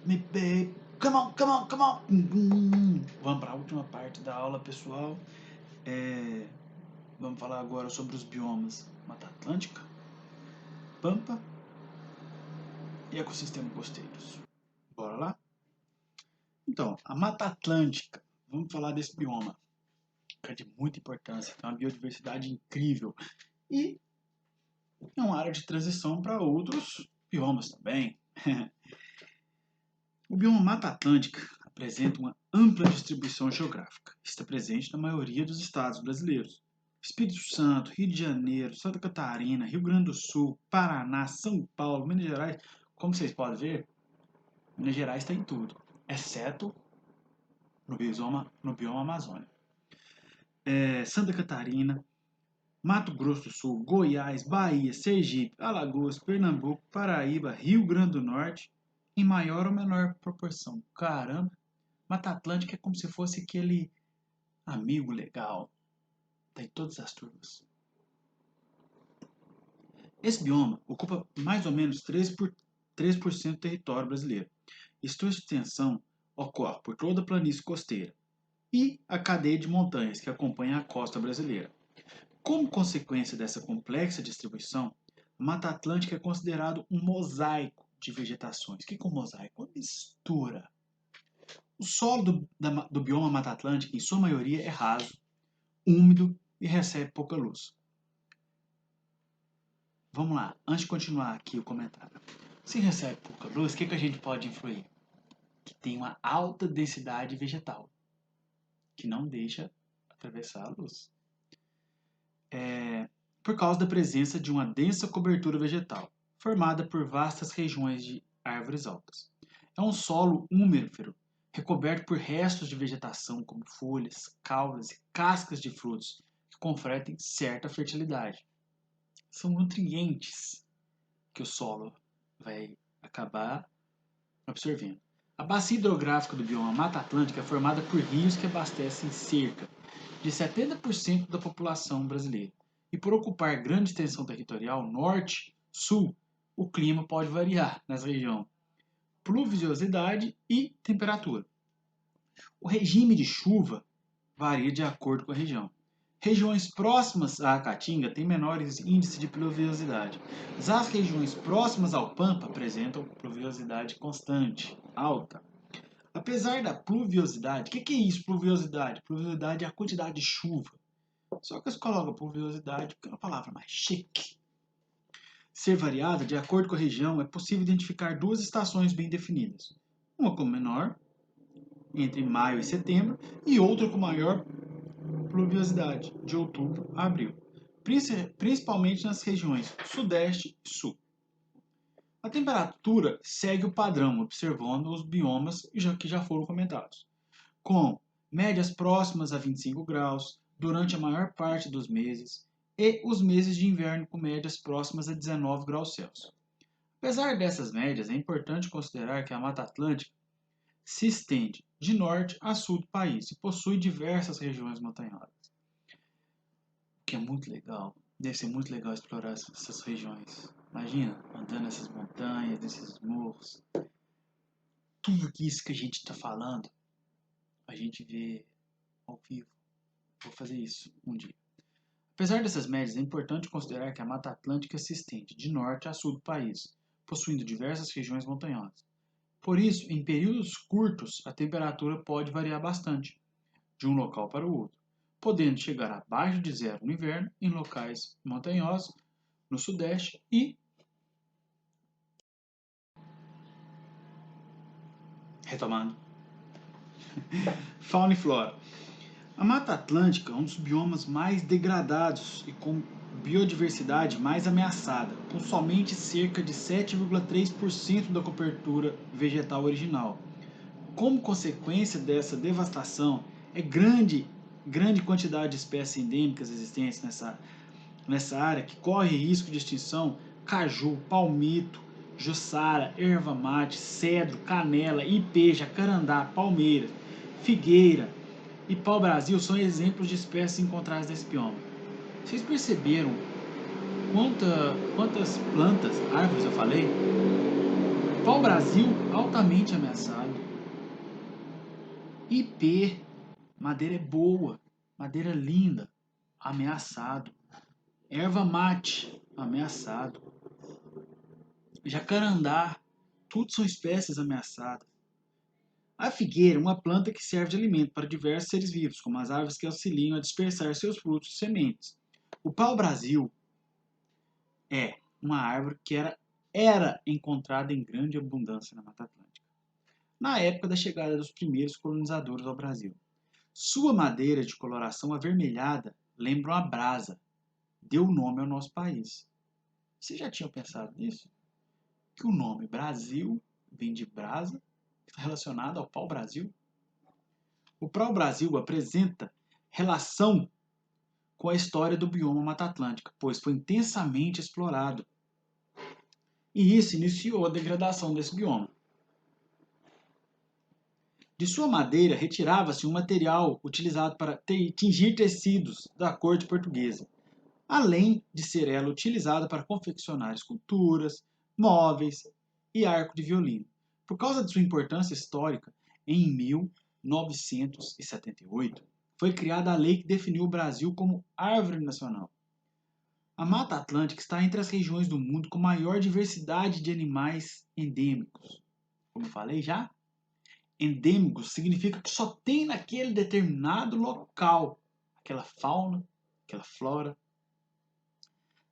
Come on, come on, come on. Vamos para a última parte da aula, pessoal. Vamos falar agora sobre os biomas Mata Atlântica, Pampa e ecossistema costeiros. Bora lá? Então, a Mata Atlântica, vamos falar desse bioma, que é de muita importância, tem uma biodiversidade incrível e é uma área de transição para outros biomas também. O bioma Mata Atlântica apresenta uma ampla distribuição geográfica. Está presente na maioria dos estados brasileiros. Espírito Santo, Rio de Janeiro, Santa Catarina, Rio Grande do Sul, Paraná, São Paulo, Minas Gerais. Como vocês podem ver, Minas Gerais está em tudo, exceto no bioma Amazônia. Santa Catarina, Mato Grosso do Sul, Goiás, Bahia, Sergipe, Alagoas, Pernambuco, Paraíba, Rio Grande do Norte, em maior ou menor proporção. Caramba, Mata Atlântica é como se fosse aquele amigo legal. Tem todas as turmas. Esse bioma ocupa mais ou menos 3% do território brasileiro. E sua extensão ocorre por toda a planície costeira e a cadeia de montanhas que acompanha a costa brasileira. Como consequência dessa complexa distribuição, a Mata Atlântica é considerado um mosaico de vegetações. O que é um mosaico? Uma mistura. O solo do bioma Mata Atlântica, em sua maioria, é raso, úmido e recebe pouca luz. Vamos lá, antes de continuar aqui o comentário. Se recebe pouca luz, o que a gente pode influir? Que tem uma alta densidade vegetal, que não deixa atravessar a luz. Por causa da presença de uma densa cobertura vegetal, formada por vastas regiões de árvores altas. É um solo úmero, recoberto por restos de vegetação como folhas, caudas e cascas de frutos, que conferem certa fertilidade. São nutrientes que o solo vai acabar absorvendo. A bacia hidrográfica do bioma Mata Atlântica é formada por rios que abastecem cerca de 70% da população brasileira. E por ocupar grande extensão territorial norte-sul, o clima pode variar nessa região. Pluviosidade e temperatura. O regime de chuva varia de acordo com a região. Regiões próximas à Caatinga têm menores índices de pluviosidade. As regiões próximas ao Pampa apresentam pluviosidade constante, alta. Apesar da pluviosidade, o que é isso, pluviosidade? Pluviosidade é a quantidade de chuva. Só que eles colocam pluviosidade porque é uma palavra mais chique. Ser variada, de acordo com a região, é possível identificar duas estações bem definidas. Uma com menor, entre maio e setembro, e outra com maior pluviosidade, de outubro a abril, principalmente nas regiões sudeste e sul. A temperatura segue o padrão, observando os biomas que já foram comentados, com médias próximas a 25 graus durante a maior parte dos meses e os meses de inverno com médias próximas a 19 graus Celsius. Apesar dessas médias, é importante considerar que a Mata Atlântica se estende de norte a sul do país e possui diversas regiões montanhosas. O que é muito legal. Deve ser muito legal explorar essas regiões. Imagina, andando nessas montanhas, nesses morros. Tudo isso que a gente está falando, a gente vê ao vivo. Vou fazer isso um dia. Apesar dessas médias, é importante considerar que a Mata Atlântica se estende de norte a sul do país, possuindo diversas regiões montanhosas. Por isso, em períodos curtos, a temperatura pode variar bastante, de um local para o outro, podendo chegar abaixo de zero no inverno em locais montanhosos, no sudeste e retomando. Fauna e flora. A Mata Atlântica é um dos biomas mais degradados e com biodiversidade mais ameaçada, com somente cerca de 7,3% da cobertura vegetal original. Como consequência dessa devastação, é grande quantidade de espécies endêmicas existentes nessa área que corre risco de extinção: caju, palmito, jussara, erva mate, cedro, canela, ipê, jacarandá, palmeira, figueira e pau-brasil são exemplos de espécies encontradas nesse bioma. Vocês perceberam quantas plantas, árvores eu falei? Pau-brasil, altamente ameaçado. Ipê, madeira é boa, madeira linda, ameaçado. Erva mate, ameaçado. Jacarandá, tudo são espécies ameaçadas. A figueira é uma planta que serve de alimento para diversos seres vivos, como as árvores que auxiliam a dispersar seus frutos e sementes. O pau-brasil é uma árvore que era encontrada em grande abundância na Mata Atlântica, na época da chegada dos primeiros colonizadores ao Brasil. Sua madeira de coloração avermelhada lembra uma brasa, deu nome ao nosso país. Vocês já tinham pensado nisso? Que o nome Brasil vem de brasa, está relacionado ao pau-brasil? O pau-brasil apresenta relação com a história do bioma Mata Atlântica, pois foi intensamente explorado. E isso iniciou a degradação desse bioma. De sua madeira retirava-se um material utilizado para tingir tecidos da corte portuguesa, além de ser ela utilizada para confeccionar esculturas, móveis e arco de violino. Por causa de sua importância histórica, em 1978, foi criada a lei que definiu o Brasil como árvore nacional. A Mata Atlântica está entre as regiões do mundo com maior diversidade de animais endêmicos. Como eu falei já, endêmico significa que só tem naquele determinado local aquela fauna, aquela flora.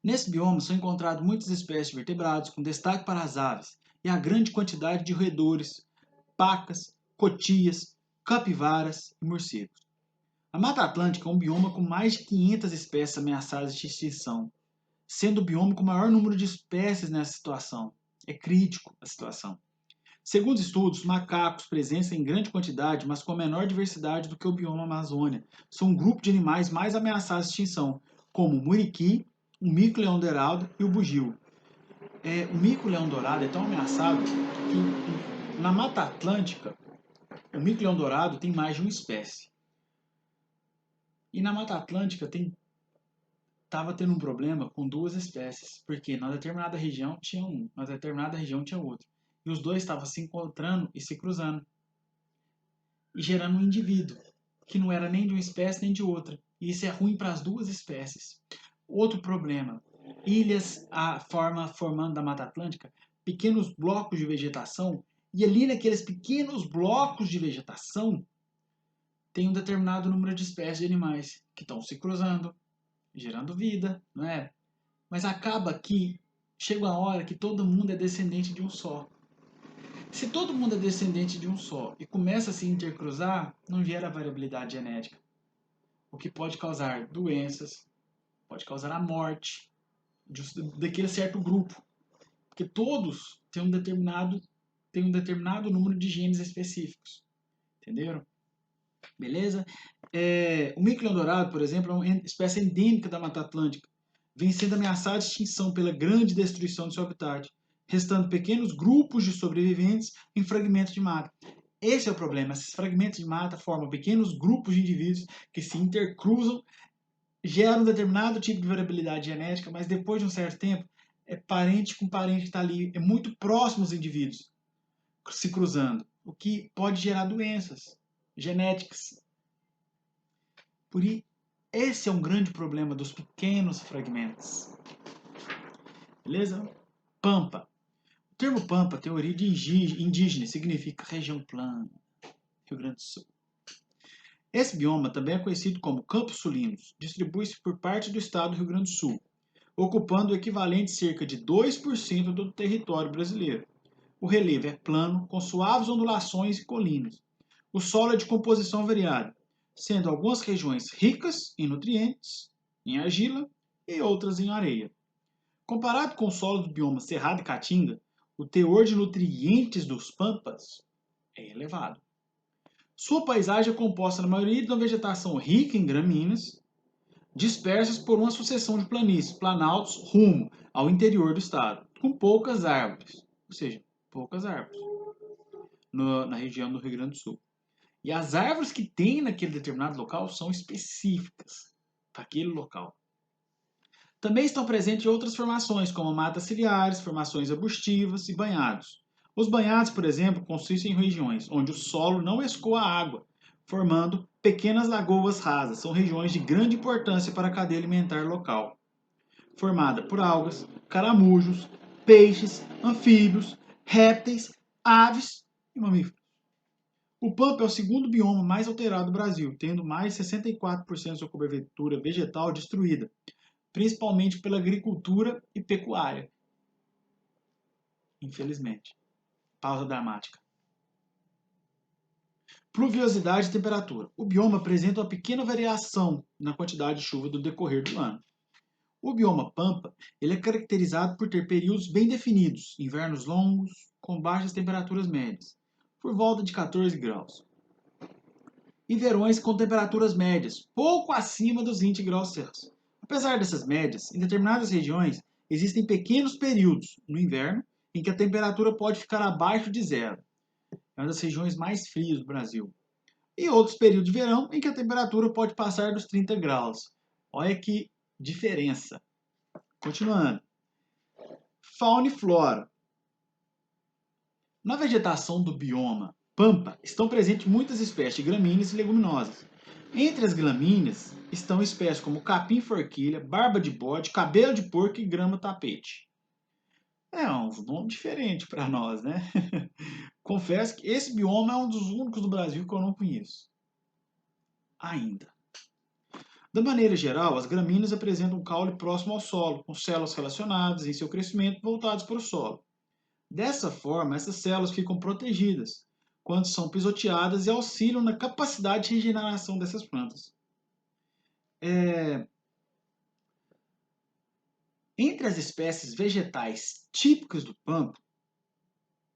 Nesse bioma são encontradas muitas espécies de vertebrados, com destaque para as aves, e a grande quantidade de roedores, pacas, cotias, capivaras e morcegos. A Mata Atlântica é um bioma com mais de 500 espécies ameaçadas de extinção, sendo o bioma com o maior número de espécies nessa situação. É crítico a situação. Segundo estudos, macacos presentes em grande quantidade, mas com menor diversidade do que o bioma Amazônia, são um grupo de animais mais ameaçados de extinção, como o muriqui, o mico-leão-dourado e o bugio. O mico-leão-dourado é tão ameaçado que na Mata Atlântica o mico-leão-dourado tem mais de uma espécie. E na Mata Atlântica estava tendo um problema com duas espécies, porque na determinada região tinha um, na determinada região tinha outro. E os dois estavam se encontrando e se cruzando, e gerando um indivíduo, que não era nem de uma espécie nem de outra. E isso é ruim para as duas espécies. Outro problema, ilhas formando da Mata Atlântica, pequenos blocos de vegetação, e ali naqueles pequenos blocos de vegetação tem um determinado número de espécies de animais que estão se cruzando, gerando vida, não é? Mas acaba que chega uma hora que todo mundo é descendente de um só. Se todo mundo é descendente de um só e começa a se intercruzar, não gera variabilidade genética, o que pode causar doenças, pode causar a morte daquele certo grupo, porque todos têm um determinado número de genes específicos, entenderam? Beleza? O mico-leão-dourado, por exemplo, é uma espécie endêmica da Mata Atlântica, vem sendo ameaçada de extinção pela grande destruição do seu habitat, restando pequenos grupos de sobreviventes em fragmentos de mata. Esse é o problema. Esses fragmentos de mata formam pequenos grupos de indivíduos que se intercruzam, geram um determinado tipo de variabilidade genética, mas depois de um certo tempo, é parente com parente que está ali, é muito próximo os indivíduos se cruzando, o que pode gerar doenças genéticas. Esse é um grande problema dos pequenos fragmentos. Beleza? Pampa. O termo Pampa tem origem indígena, significa região plana, Rio Grande do Sul. Esse bioma também é conhecido como Campos Sulinos, distribui-se por parte do estado do Rio Grande do Sul, ocupando o equivalente de cerca de 2% do território brasileiro. O relevo é plano, com suaves ondulações e colinas. O solo é de composição variada, sendo algumas regiões ricas em nutrientes, em argila, e outras em areia. Comparado com o solo do bioma Cerrado e Caatinga, o teor de nutrientes dos pampas é elevado. Sua paisagem é composta na maioria de uma vegetação rica em gramíneas, dispersas por uma sucessão de planícies, planaltos rumo ao interior do estado, com poucas árvores, ou seja, poucas árvores na região do Rio Grande do Sul. E as árvores que tem naquele determinado local são específicas para aquele local. Também estão presentes outras formações, como matas ciliares, formações arbustivas e banhados. Os banhados, por exemplo, consistem em regiões onde o solo não escoa água, formando pequenas lagoas rasas. São regiões de grande importância para a cadeia alimentar local, formada por algas, caramujos, peixes, anfíbios, répteis, aves e mamíferos. O Pampa é o segundo bioma mais alterado do Brasil, tendo mais de 64% da sua cobertura vegetal destruída, principalmente pela agricultura e pecuária. Infelizmente. Pausa dramática. Pluviosidade e temperatura. O bioma apresenta uma pequena variação na quantidade de chuva do decorrer do ano. O bioma Pampa ele é caracterizado por ter períodos bem definidos, invernos longos, com baixas temperaturas médias, por volta de 14 graus, e verões com temperaturas médias, pouco acima dos 20 graus Celsius. Apesar dessas médias, em determinadas regiões existem pequenos períodos no inverno em que a temperatura pode ficar abaixo de zero. É uma das regiões mais frias do Brasil. E outros períodos de verão em que a temperatura pode passar dos 30 graus. Olha que diferença. Continuando. Fauna e flora. Na vegetação do bioma Pampa estão presentes muitas espécies de gramíneas e leguminosas. Entre as gramíneas estão espécies como capim-forquilha, barba de bode, cabelo de porco e grama-tapete. É um nome diferente para nós, né? Confesso que esse bioma é um dos únicos do Brasil que eu não conheço. Ainda. Da maneira geral, as gramíneas apresentam um caule próximo ao solo, com células relacionadas em seu crescimento voltadas para o solo. Dessa forma, essas células ficam protegidas quando são pisoteadas e auxiliam na capacidade de regeneração dessas plantas. Entre as espécies vegetais típicas do Pampa,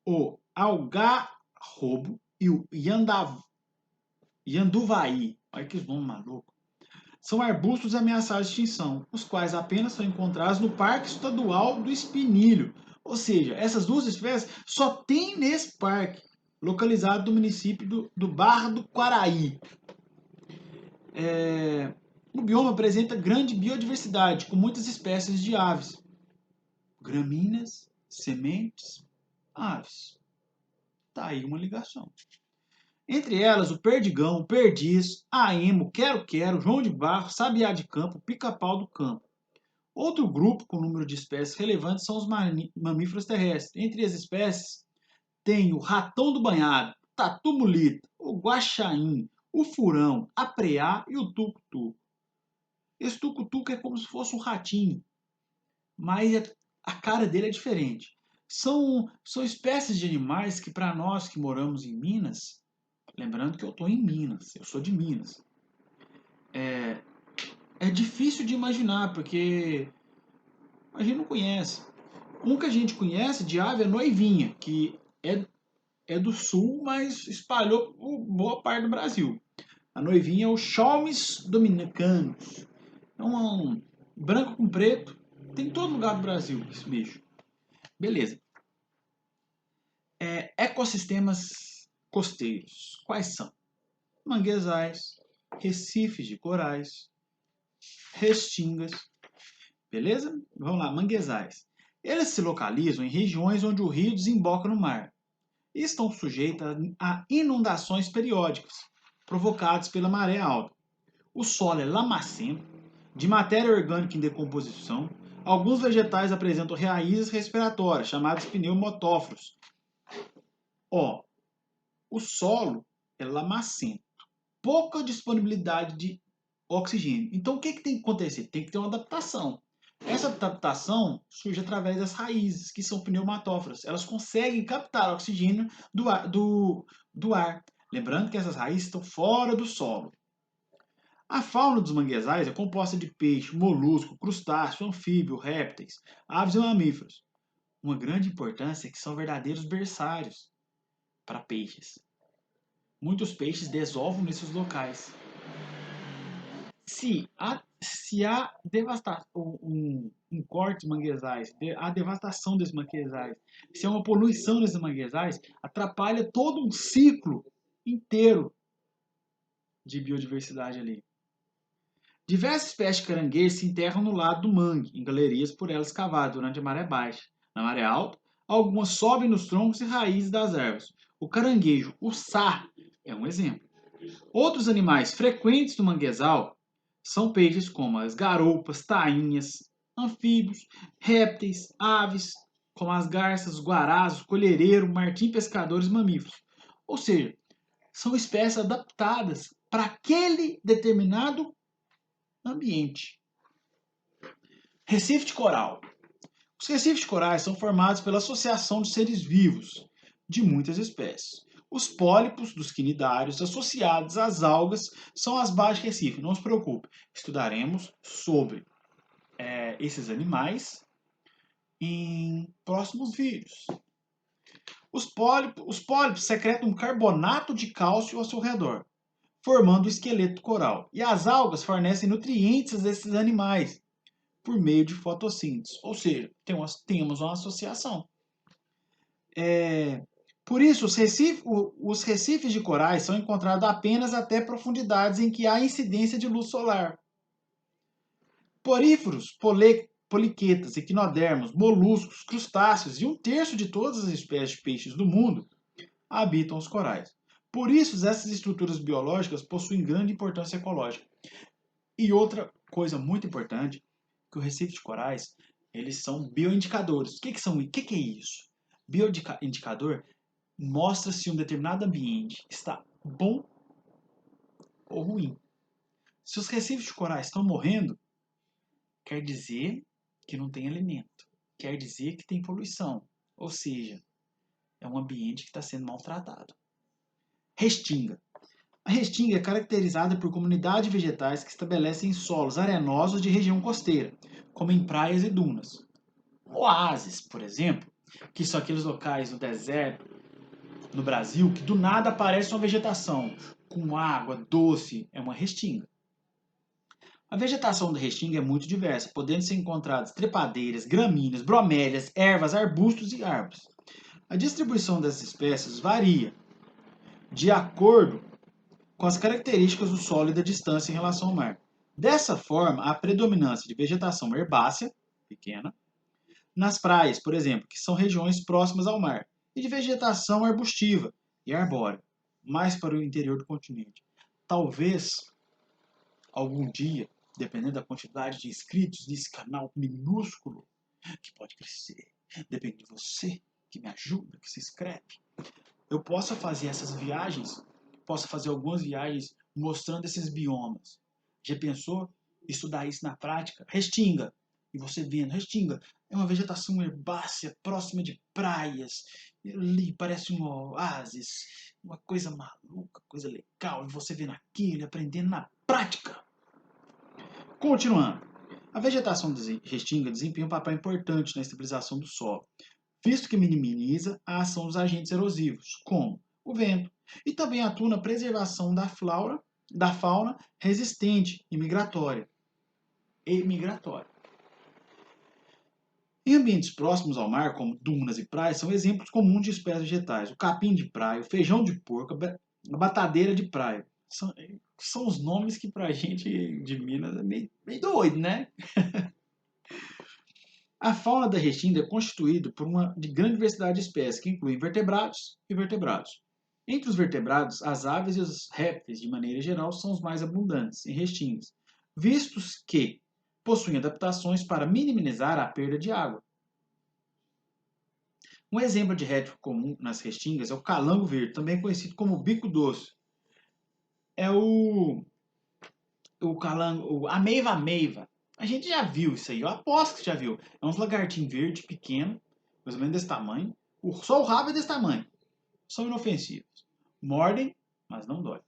o algarrobo e o yanduvaí, olha que nome maluco, são arbustos ameaçados de extinção, os quais apenas são encontrados no Parque Estadual do Espinilho. Ou seja, essas duas espécies só tem nesse parque, localizado no município do Barra do Quaraí. O bioma apresenta grande biodiversidade, com muitas espécies de aves, gramíneas, sementes, aves. Tá aí uma ligação. Entre elas, o perdigão, o perdiz, a emo, quero-quero, joão de barro, sabiá de campo, pica-pau do campo. Outro grupo com número de espécies relevantes são os mamíferos terrestres. Entre as espécies, tem o ratão do banhado, o tatu-mulita, o guaxaim, o furão, a preá e o tucutuco. Esse tucutuco é como se fosse um ratinho, mas a cara dele é diferente. São espécies de animais que, para nós que moramos em Minas, lembrando que eu estou em Minas, eu sou de Minas, é difícil de imaginar, porque a gente não conhece. Um que a gente conhece de ave é a noivinha, que é do sul, mas espalhou por boa parte do Brasil. A noivinha é o Chalmes dominicanus. É um branco com preto. Tem em todo lugar do Brasil esse bicho. Beleza. Ecossistemas costeiros. Quais são? Manguezais, recifes de corais, restingas. Beleza? Vamos lá, manguezais. Eles se localizam em regiões onde o rio desemboca no mar e estão sujeitos a inundações periódicas provocadas pela maré alta. O solo é lamacento, de matéria orgânica em decomposição. Alguns vegetais apresentam raízes respiratórias, chamadas pneumotóforos. O solo é lamacento, pouca disponibilidade de oxigênio. Então, o que tem que acontecer? Tem que ter uma adaptação. Essa adaptação surge através das raízes, que são pneumatóforas. Elas conseguem captar oxigênio do ar. Lembrando que essas raízes estão fora do solo. A fauna dos manguezais é composta de peixe, molusco, crustáceo, anfíbio, répteis, aves e mamíferos. Uma grande importância é que são verdadeiros berçários para peixes. Muitos peixes desovam nesses locais. Se há um corte de manguezais, a devastação desses manguezais, se há uma poluição desses manguezais, atrapalha todo um ciclo inteiro de biodiversidade ali. Diversas espécies de caranguejos se enterram no lado do mangue, em galerias por elas cavadas durante a maré baixa. Na maré alta, Algumas sobem nos troncos e raízes das árvores. O caranguejo, o sá, é um exemplo. Outros animais frequentes no manguezal são peixes como as garoupas, tainhas, anfíbios, répteis, aves, como as garças, os guarás, o colhereiro, martim, pescadores e mamíferos. Ou seja, são espécies adaptadas para aquele determinado ambiente. Recife de coral. Os recifes de corais são formados pela associação de seres vivos de muitas espécies. Os pólipos dos quinidários associados às algas são as bases de recife. Não se preocupe, estudaremos sobre esses animais em próximos vídeos. Os pólipos secretam um carbonato de cálcio ao seu redor, formando o esqueleto coral. E as algas fornecem nutrientes a esses animais por meio de fotossíntese. Ou seja, temos uma associação. Por isso, os recifes de corais são encontrados apenas até profundidades em que há incidência de luz solar. Poríferos, poliquetas, equinodermos, moluscos, crustáceos e 1/3 de todas as espécies de peixes do mundo habitam os corais. Por isso, essas estruturas biológicas possuem grande importância ecológica. E outra coisa muito importante, que o recife de corais, eles são bioindicadores. O que é isso? Bioindicador mostra se um determinado ambiente está bom ou ruim. Se os recifes de corais estão morrendo, quer dizer que não tem alimento. Quer dizer que tem poluição. Ou seja, é um ambiente que está sendo maltratado. Restinga. A restinga é caracterizada por comunidades vegetais que estabelecem solos arenosos de região costeira, como em praias e dunas. Oásis, por exemplo, que são aqueles locais no deserto, no Brasil, que do nada aparece uma vegetação com água doce, é uma restinga. A vegetação da restinga é muito diversa, podendo ser encontradas trepadeiras, gramíneas, bromélias, ervas, arbustos e árvores. A distribuição dessas espécies varia de acordo com as características do solo e da distância em relação ao mar. Dessa forma, há predominância de vegetação herbácea, pequena, nas praias, por exemplo, que são regiões próximas ao mar, e de vegetação arbustiva e arbórea, mais para o interior do continente. Talvez, algum dia, dependendo da quantidade de inscritos nesse canal minúsculo, que pode crescer, depende de você, que me ajuda, que se inscreve, eu possa fazer essas viagens, posso fazer algumas viagens mostrando esses biomas. Já pensou estudar isso na prática? Restinga. E você vendo, restinga é uma vegetação herbácea próxima de praias. Ali parece um oásis, uma coisa maluca, coisa legal. E você vendo aquilo, aprendendo na prática. Continuando. A vegetação de restinga desempenha um papel importante na estabilização do solo, visto que minimiza a ação dos agentes erosivos, como o vento, e também atua na preservação da fauna resistente e migratória. Em ambientes próximos ao mar, como dunas e praias, são exemplos comuns de espécies vegetais. O capim de praia, o feijão de porco, a batadeira de praia. São os nomes que pra gente de Minas é meio doido, né? A fauna da restinga é constituída por uma grande diversidade de espécies, que incluem vertebrados e vertebrados. Entre os vertebrados, as aves e os répteis, de maneira geral, são os mais abundantes em restingas, vistos que possuem adaptações para minimizar a perda de água. Um exemplo de réptil comum nas restingas é o calango verde, também conhecido como bico doce. É o calango, a meiva-meiva. A gente já viu isso aí, eu aposto que já viu. É uns lagartinhos verdes pequenos, mais ou menos desse tamanho. Só o rabo é desse tamanho. São inofensivos. Mordem, mas não dói.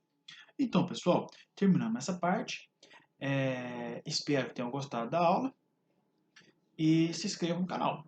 Então, pessoal, terminamos essa parte. Espero que tenham gostado da aula. E se inscrevam no canal.